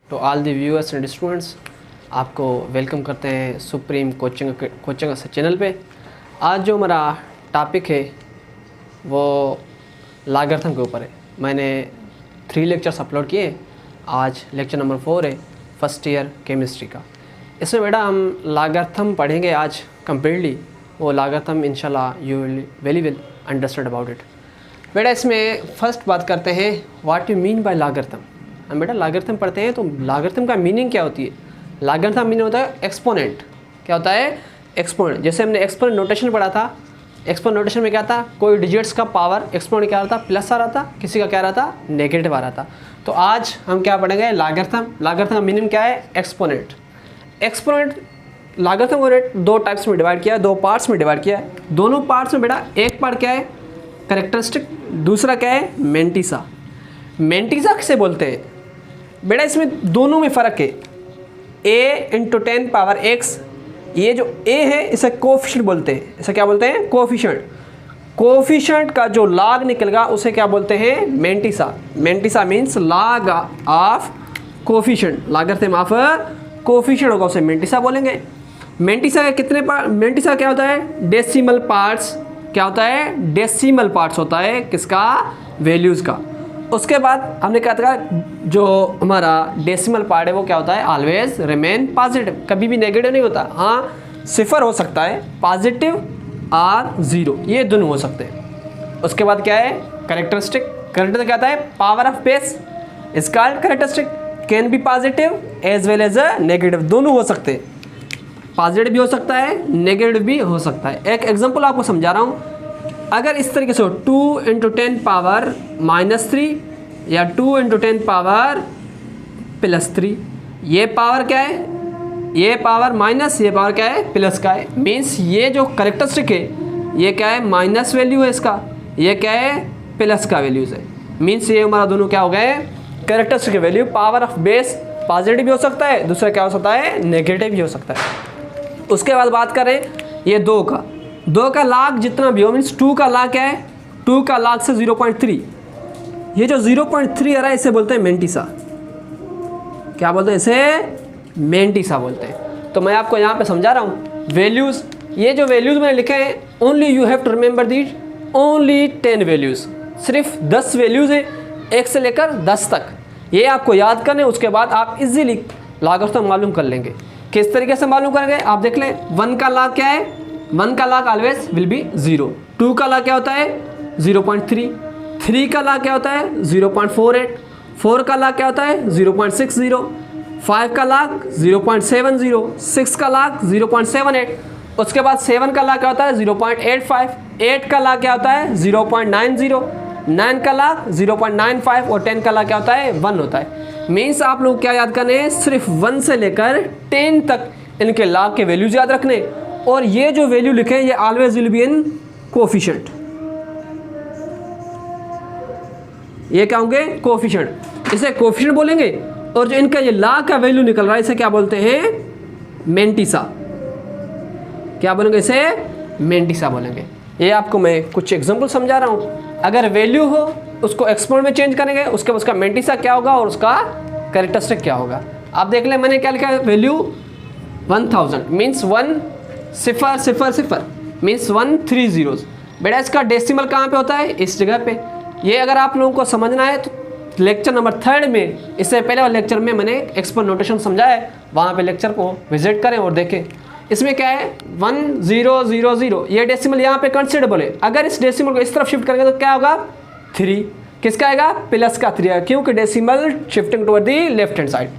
To all the viewers and students, आपको welcome करते हैं सुप्रीम कोचिंग चैनल पे। आज जो हमारा टॉपिक है वो लॉगरिथम के ऊपर है। मैंने 3 लेक्चर्स अपलोड किए। आज लेक्चर नंबर 4 है फर्स्ट ईयर केमिस्ट्री का। इसमें बेटा हम लॉगरिथम पढ़ेंगे आज कम्प्लीटली। वो लॉगरिथम इंशाल्लाह you will very well understand about it. बेटा इसमें फर्स्ट बात करते हैं what you mean by logarithm. हम बेटा लॉगरिथम पढ़ते हैं तो लॉगरिथम का मीनिंग क्या होती है। लॉगरिथम मीनिंग होता है एक्सपोनेंट। क्या होता है? एक्सपोनेंट। जैसे हमने एक्सपोनेंट नोटेशन पढ़ा था। एक्सपोनेंट नोटेशन में क्या था, कोई डिजिट्स का पावर एक्सपोनेंट क्या आ रहा था, प्लस आ रहा था, किसी का क्या आ रहा था, नेगेटिव आ रहा था। तो आज हम क्या पढ़ेंगे, लॉगरिथम। लॉगरिथम का मीनिंग क्या है, एक्सपोनेंट। एक्सपोनेंट लॉगरिथम को 2 टाइप्स में डिवाइड किया है, 2 पार्ट्स में डिवाइड किया है। दोनों पार्ट्स में बेटा एक पार्ट क्या है, कैरेक्टरिस्टिक, दूसरा क्या है, मेंटिसा। मेंटिसा किसे बोलते हैं बेटा, इसमें दोनों में फ़र्क है। a × 10 पावर x, ये जो a है इसे कोफिशिएंट बोलते हैं। इसे क्या बोलते हैं, कोफिशिएंट। कोफिशिएंट का जो लॉग निकलेगा उसे क्या बोलते हैं, mantissa. Mantissa means log of coefficient. Logarithm of coefficient होगा उसे मेंटिसा बोलेंगे। मेंटिसा के कितने पार्ट, मेंटिसा क्या होता है, डेसिमल पार्ट्स। क्या होता है, डेसिमल पार्ट्स होता है किसका, वैल्यूज़ का। उसके बाद हमने क्या था, जो हमारा डेसिमल पार्ट है वो क्या होता है, ऑलवेज रिमेन पॉजिटिव। कभी भी नेगेटिव नहीं होता। हाँ, 0 हो सकता है, पॉजिटिव और 0, ये दोनों हो सकते हैं। उसके बाद क्या है, कैरेक्टरिस्टिक। कैरेक्टरिस्टिक क्या होता है, power of base is called characteristic. Can be positive as well as negative, दोनों हो सकते हैं। पॉजिटिव भी हो सकता है, नेगेटिव भी हो सकता है। एक एग्जांपल आपको समझा रहा हूँ। अगर इस तरीके से हो 2 × 10 पावर -3 या 2 × 10 पावर +3, ये पावर क्या है, ये पावर माइनस, ये पावर क्या है, प्लस का है। मीन्स ये जो कैरेक्टरिस्टिक है ये क्या है, माइनस वैल्यू है इसका, ये क्या है, प्लस का वैल्यूज़ है। मीन्स ये हमारा दोनों क्या हो गए, characteristic value. Power of base positive भी हो सकता है, दूसरा क्या हो सकता है, नेगेटिव भी हो सकता है। उसके बाद बात करें ये 2 का लॉग जितना भी हो, मीन्स 2 का लॉग क्या है, 2 का लॉग से 0.3, ये जो 0.3 आ रहा है इसे बोलते हैं मेंटिसा। क्या बोलते हैं इसे, मेंटिसा बोलते हैं। तो मैं आपको यहाँ पे समझा रहा हूँ वैल्यूज़। ये जो वैल्यूज़ मैंने लिखे हैं, only you have to remember these only 10 values. सिर्फ 10 वैल्यूज़ हैं, 1 से लेकर 10 तक। ये आपको याद करने, उसके बाद आप इजीली लॉगरिथम मालूम कर लेंगे। किस तरीके से मालूम करेंगे आप देख लें। 1 का लॉग क्या है, 1 का लॉग ऑलवेज विल बी 0। 2 का लॉग क्या होता है, 0.3। 3 का लॉग क्या होता है, 0.48। 4 का लॉग क्या होता है, 0.60। 5 का लॉग 0.70। 6 का लॉग 0.78। उसके बाद 7 का लॉग क्या होता है, 0.85। 8 का लॉग क्या होता है, 0.90। 9 का लॉग 0.95 और 10 का लॉग क्या होता है, 1 होता है। मीन्स आप लोग क्या याद करने हैं, सिर्फ 1 से लेकर 10 तक इनके लॉग के वैल्यूज याद रखने। और ये जो वैल्यू लिखे हैं ये always will be in coefficient. ये क्या होंगे, कोफिशिएंट। इसे कोफिशिएंट बोलेंगे। और जो इनका ये लॉग का वैल्यू निकल रहा है इसे क्या बोलते हैं, मेंटिसा। क्या बोलेंगे इसे, मेंटिसा बोलेंगे। ये आपको मैं कुछ एग्जांपल समझा रहा हूँ। अगर वैल्यू हो उसको एक्सपोनेंट में चेंज करेंगे, उसके बाद उसका मेंटिसा क्या होगा और उसका कैरेक्टरिस्टिक क्या होगा। आप देख लें, मैंने क्या लिखा है, वैल्यू 1000 मीन्स 1000 मीन्स 13 zeros। बेटा इसका डेसिमल कहाँ पे होता है, इस जगह पे। ये अगर आप लोगों को समझना है तो लेक्चर नंबर 3 में, इससे पहले वाले लेक्चर में मैंने एक्सपोनेंट नोटेशन समझाया है, वहाँ पे लेक्चर को विजिट करें और देखें। इसमें क्या है, 1000, ये डेसिमल यहाँ पे कंसिडरेबल है। अगर इस डेसिमल को इस तरफ शिफ्ट करेंगे तो क्या होगा, 3। किसका आएगा, प्लस का 3 आएगा, क्योंकि decimal shifting toward the left hand side.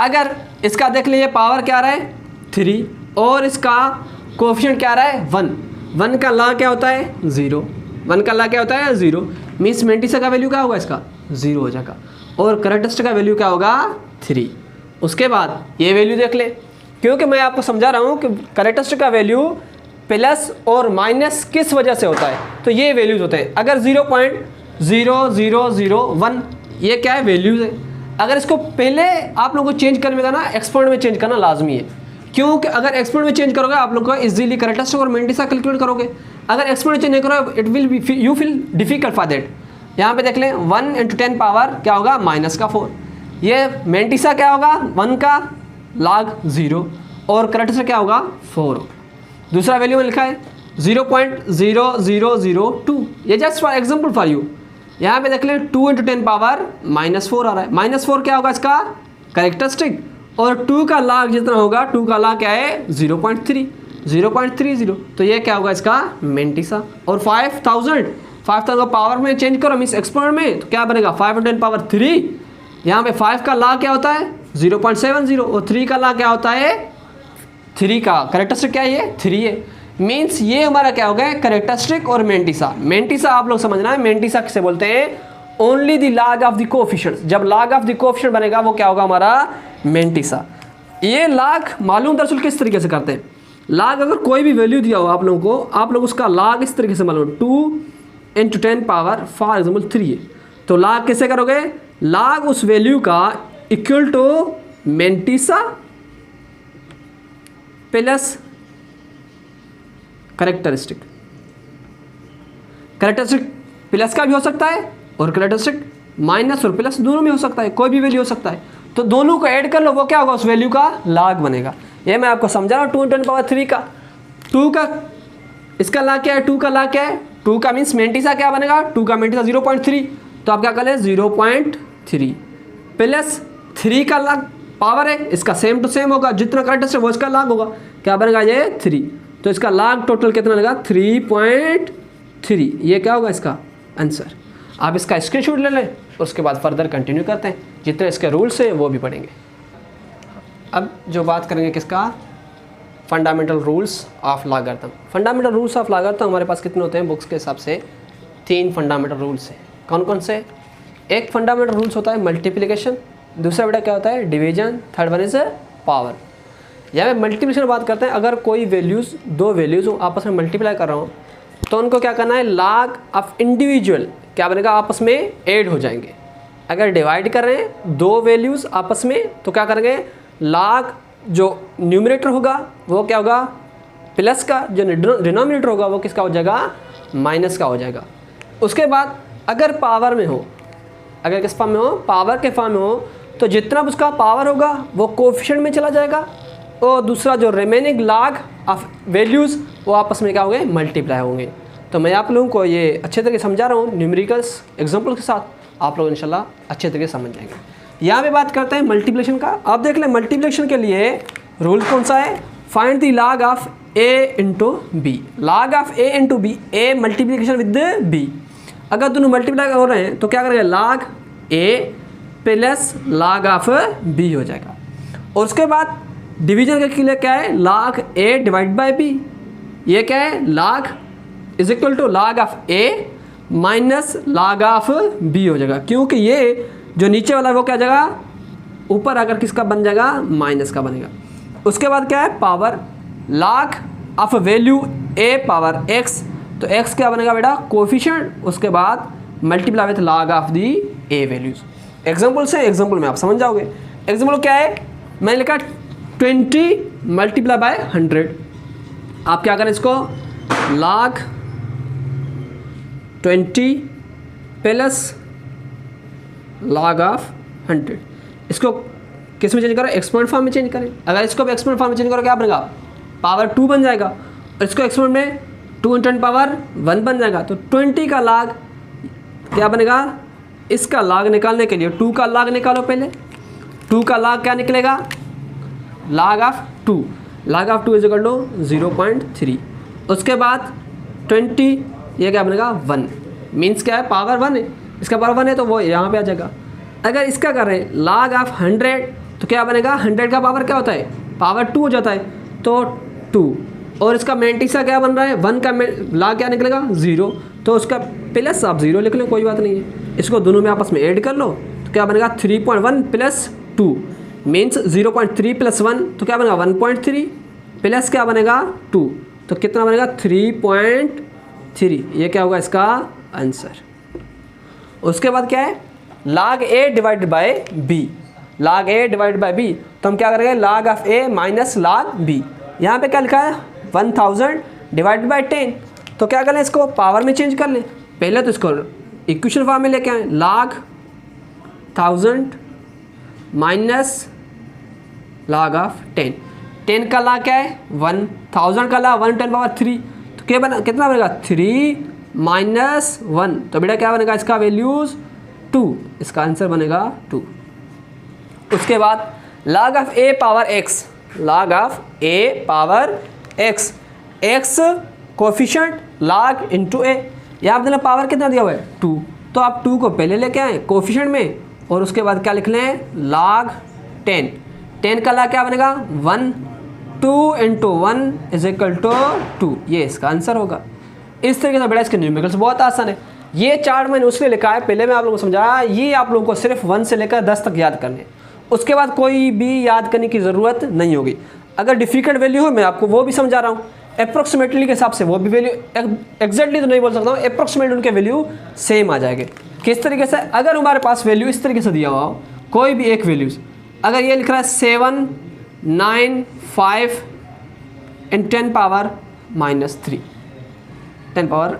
अगर इसका देख लीजिए पावर क्या आ रहा है, 3, और इसका कोफिशिएंट क्या आ रहा है, 1। 1 का लॉग क्या होता है, 0। 1 का लॉग क्या होता है, 0। मीन्स मेंटिसा का वैल्यू क्या होगा, इसका 0 हो जाएगा। और कैरेक्टरिस्टिक का वैल्यू क्या होगा, 3। उसके बाद ये वैल्यू देख ले, क्योंकि मैं आपको समझा रहा हूँ कि कैरेक्टरिस्टिक का वैल्यू प्लस और माइनस किस वजह से होता है। तो ये वैल्यूज़ होते हैं। अगर 0.0001 ये क्या है, वैल्यूज़ है। अगर इसको पहले आप लोगों को चेंज करने का ना, एक्सपोनेंट में चेंज करना लाजमी है, क्योंकि अगर एक्सपोनेंट में चेंज करोगे आप लोग को इजीली कैरेक्टरिस्टिक और मेंटिसा कैलकुलेट करोगे। अगर एक्सपोनेंट चेंज नहीं करोगे it will you feel difficult for that. यहाँ पे देख लें 1 × 10 पावर क्या होगा, -4। ये मेंटिसा क्या होगा 1 का log 0 और करेक्टरिस्टिक क्या होगा 4। दूसरा वैल्यू में लिखा है 0.0002। ये just for example for you. यहाँ पे देख लें 2 × 10 पावर -4 आ रहा है। -4 क्या होगा इसका करेक्टरिस्टिक, और 2 का log जितना होगा 2 का log क्या है 0.30। तो ये क्या होगा इसका मेंटिसा। और 5000 को पावर में चेंज करो मीन्स एक्सपोनेंट में, तो क्या बनेगा 5 × 10 पावर 3। यहाँ पे 5 का log क्या होता है 0.70 और 3 का log क्या होता है 3 का करेक्टरिस्टिक क्या है ये 3 है। मीन्स ये हमारा क्या हो गया करेक्टरिस्टिक और मेंटिसा। मेंटिसा आप लोग समझना है, मेंटिसा किसे बोलते हैं only the log of the coefficient. जब log ऑफ द कोएफिशिएंट बनेगा वो क्या होगा हमारा मेंटिसा। ये log मालूम दरअसल किस तरीके से करते हैं, log अगर कोई भी वैल्यू दिया हो आप लोगों को, आप लोग उसका log इस तरीके से मालूम 2 × 10 पावर फॉर एग्जाम्पल 3 है, तो log कैसे करोगे log उस वैल्यू का equal to mantissa plus characteristic. Characteristic plus का भी हो सकता है और करेक्टरिस्टिक माइनस और प्लस दोनों में हो सकता है, कोई भी वैल्यू हो सकता है। तो दोनों को ऐड कर लो, वो क्या होगा उस वैल्यू का log बनेगा। ये मैं आपको समझा रहा हूँ 2 × 10 पावर 3 का 2 का इसका log क्या है 2 का log क्या है 2 का मीन्स मेंटिसा क्या बनेगा 2 का मेंटिसा 0.3, तो आप क्या कर लें 0.3 प्लस 3 का log पावर है, इसका सेम टू सेम होगा, जितना करेक्टरिस्टिक वो इसका log होगा, क्या बनेगा ये 3। तो इसका log टोटल कितना लगा 3.3। ये क्या होगा इसका आंसर। आप इसका स्क्रीनशॉट ले लें, उसके बाद फर्दर कंटिन्यू करते हैं, जितने इसके रूल्स हैं वो भी पढ़ेंगे। अब जो बात करेंगे किसका fundamental rules of logarithm. Fundamental rules of logarithm हमारे पास कितने होते हैं बुक्स के हिसाब से 3 फंडामेंटल रूल्स हैं। कौन कौन से? एक फंडामेंटल रूल्स होता है मल्टीप्लिकेशन, दूसरा बेटा क्या होता है division, third one is power. यहाँ पे मल्टीप्लिकेशन बात करते हैं, अगर कोई वैल्यूज़ दो वैल्यूज़ आपस में मल्टीप्लाई कर रहा हूँ तो उनको क्या करना है log ऑफ इंडिविजुअल क्या बनेगा आपस में ऐड हो जाएंगे। अगर डिवाइड कर रहे हैं दो वैल्यूज़ आपस में तो क्या करेंगे log जो न्यूमरेटर होगा वो क्या होगा प्लस का, जो डिनोमिनेटर होगा वो किसका हो जाएगा माइनस का हो जाएगा। उसके बाद अगर पावर में हो, अगर किस फॉर्म में हो पावर के फॉर्म में हो, तो जितना भी उसका पावर होगा वो कोएफिशिएंट में चला जाएगा, और दूसरा जो रिमेनिंग log ऑफ वैल्यूज़ वो आपस में क्या होंगे मल्टीप्लाई होंगे। तो मैं आप लोगों को ये अच्छे तरीके से समझा रहा हूँ न्यूमेरिकल्स एग्जांपल के साथ, आप लोग इंशाल्लाह अच्छे तरीके से समझ जाएंगे। यहाँ पे बात करते हैं मल्टीप्लिकेशन का। आप देख लें मल्टीप्लिकेशन के लिए रूल कौन सा है, find the log of a into B. log of a into B, a multiplication with b। अगर दोनों मल्टीप्लाई हो रहे हैं तो क्या करेंगे log a plus log of b हो जाएगा। और उसके बाद डिवीजन के लिए क्या है log a divide by b। ये क्या है log is equal to log of a minus log of b हो जाएगा, क्योंकि ये जो नीचे वाला है वो क्या जाएगा ऊपर आकर किसका बन जाएगा माइनस का बनेगा। उसके बाद क्या है power log of value a power x, तो x क्या बनेगा बेटा कोएफिशिएंट, उसके बाद multiply with log of the a values. Example से एग्जाम्पल में आप समझ जाओगे। एग्जाम्पल क्या है मैंने लिखा 20 मल्टीप्लाई बाय 100। आप क्या करें इसको log 20 प्लस log ऑफ 100, इसको किस में चेंज करें एक्सपोनेंट फॉर्म में चेंज करें। अगर इसको भी एक्सपोनेंट फॉर्म में चेंज करो क्या बनेगा पावर 2 बन जाएगा, और इसको एक्सपोनेंट में 2 × 10 पावर 1 बन जाएगा। तो 20 का log क्या बनेगा, इसका log निकालने के लिए 2 का log निकालो पहले। 2 का log क्या निकलेगा log of 2, log of 2 is equal to 0.3। उसके बाद 20 ये क्या बनेगा 1, मीन्स क्या है पावर 1 है, इसका पावर 1 है तो वो यहाँ पे आ जाएगा। अगर इसका कर रहे हैं log ऑफ 100 तो क्या बनेगा 100 का पावर क्या होता है पावर 2 हो जाता है, तो 2। और इसका मेंटिसा क्या बन रहा है 1 का log क्या निकलेगा 0, तो उसका प्लस आप 0 लिख लें कोई बात नहीं है। इसको दोनों में आपस में ऐड कर लो तो क्या बनेगा 3.1 प्लस 2 मीन्स 0.3 प्लस 1 तो क्या बनेगा 1.3 प्लस क्या बनेगा 2, तो कितना बनेगा 3.3। ये क्या होगा इसका आंसर। उसके बाद क्या है log a divided by b, log a divided by b, तो हम क्या करेंगे log of a minus log b। यहाँ पे क्या लिखा है 1000 डिवाइडेड बाय 10, तो क्या करें इसको पावर में चेंज कर लें। पहले तो इसको इक्वेशन फॉर्म में लेके आए log 1000 माइनस log ऑफ 10। 10 का log क्या है 1, 1000 का log 1 10 पावर 3, तो क्या बना, कितना बनेगा 3 माइनस 1, तो बेटा क्या बनेगा इसका वैल्यूज़ 2, इसका आंसर बनेगा 2। उसके बाद log of a power x, log of a power x, x coefficient log into a, यहाँ पर पावर कितना दिया हुआ है 2, तो आप 2 को पहले लेके आए कोफिशिएंट में और उसके बाद क्या लिख लें log 10। 10 का log क्या बनेगा 1, 2 इंटू 1 इज इक्वल टू 2, ये इसका आंसर होगा। इस तरीके से बेटा इसके न्यूमेरिकल्स बहुत आसान है। ये चार्ट मैंने उसके लिखा है, पहले मैं आप लोगों को समझाया, ये आप लोगों को सिर्फ 1 से लेकर 10 तक याद करने, उसके बाद कोई भी याद करने की ज़रूरत नहीं होगी। अगर डिफ़िकल्ट वैल्यू हो मैं आपको वो भी समझा रहा हूँ, अप्रॉक्सीमेटली के हिसाब से वो भी वैल्यू, एग्जैक्टली तो नहीं बोल सकता हूँ, अप्रॉक्सीमेटली उनके वैल्यू सेम आ जाएंगे। किस तरीके से, अगर हमारे पास वैल्यू इस तरीके से दिया हुआ हो, कोई भी एक वैल्यूज़, अगर ये लिख रहा है 7, 9, 5 and 10 power -3, 10 power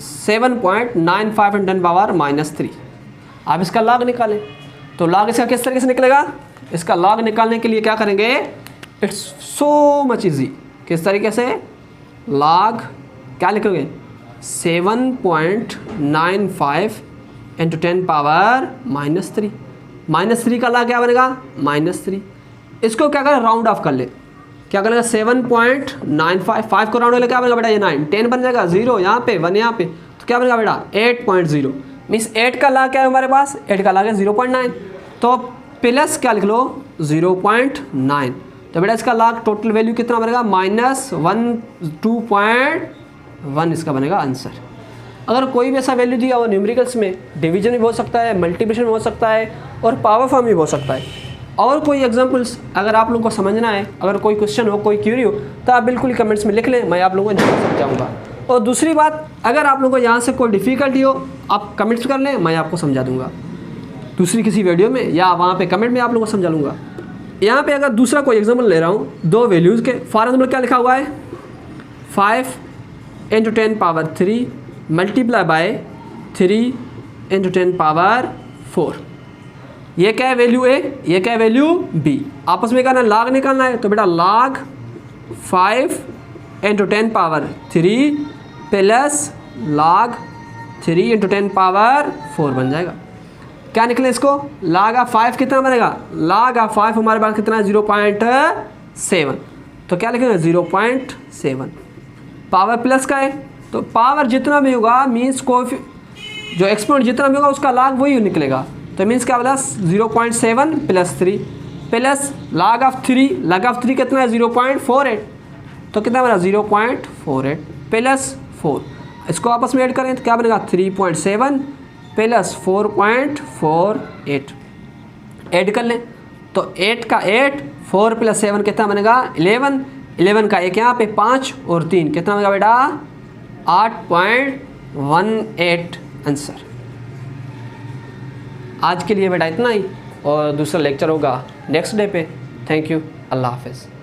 7.95 and 10 power -3, आप इसका लॉग निकालें, तो लॉग इसका किस तरीके से निकलेगा, इसका लॉग निकालने के लिए क्या करेंगे, इट्स सो मच इजी। किस तरीके से, लॉग क्या लिखोगे 7.95 इंटू 10 पावर -3, -3 का लॉग क्या बनेगा -3। इसको क्या करें, राउंड ऑफ कर ले, क्या करेगा 7.95, 5 को राउंड ले क्या बनेगा बेटा ये 9, 10 बन जाएगा, 0 यहाँ पे 1 यहाँ पे, तो क्या बनेगा बेटा 8.0, मीन्स 8 का लॉग क्या है हमारे पास, 8 का लॉग है 0.9, तो प्लस क्या लिख लो 0.9, तो बेटा इसका लॉग टोटल वैल्यू कितना बनेगा -2.1 इसका बनेगा आंसर। अगर कोई भी ऐसा वैल्यू दिया हो न्यूमेरिकल्स में, डिवीजन भी हो सकता है, मल्टीप्लिकेशन भी हो सकता है और पावर फॉर्म भी हो सकता है। और कोई एग्जांपल्स अगर आप लोगों को समझना है, अगर कोई क्वेश्चन हो, कोई क्यूरी हो, तो आप बिल्कुल ही कमेंट्स में लिख लें, मैं आप लोगों को समझाऊंगा। और दूसरी बात, अगर आप लोगों को यहाँ से कोई डिफ़िकल्टी हो, आप कमेंट्स कर लें, मैं आपको समझा दूँगा दूसरी किसी वीडियो में, या वहाँ पे कमेंट में आप लोगों को समझा लूँगा। यहाँ पे अगर दूसरा कोई एग्जाम्पल ले रहा हूँ, 2 वैल्यूज़ के, फॉर एग्जाम्पल क्या लिखा हुआ है 5 into 10 power 3 multiply by 3 into 10 power 4, ये क्या है वैल्यू ए, ये क्या है वैल्यू बी, आपस में करना लॉग निकालना है, तो बेटा log 5 into 10 power 3 plus log 3 into 10 power 4 बन जाएगा। क्या निकले इसको, log ऑफ 5 कितना बनेगा, log ऑफ 5 हमारे पास कितना है 0.7, तो क्या लिखेंगे 0.7, पावर प्लस का है, तो पावर जितना भी होगा मीन्स जो एक्सपोनेंट जितना भी होगा उसका log वही निकलेगा, तो मीन्स क्या बोला 0.7 plus 3 plus log of 3, log of 3 कितना है 0.48, तो कितना बना 0.48 प्लस 4, इसको आपस में ऐड करें तो क्या बनेगा 3.7 प्लस 4.48, ऐड कर लें तो 8 का 8, 4 प्लस 7 कितना बनेगा 11, 11 का एक यहाँ पे 5 और 3 कितना बनेगा बेटा 8.18 आंसर। आज के लिए बेटा इतना ही, और दूसरा लेक्चर होगा नेक्स्ट डे पे। थैंक यू, अल्लाह हाफिज़।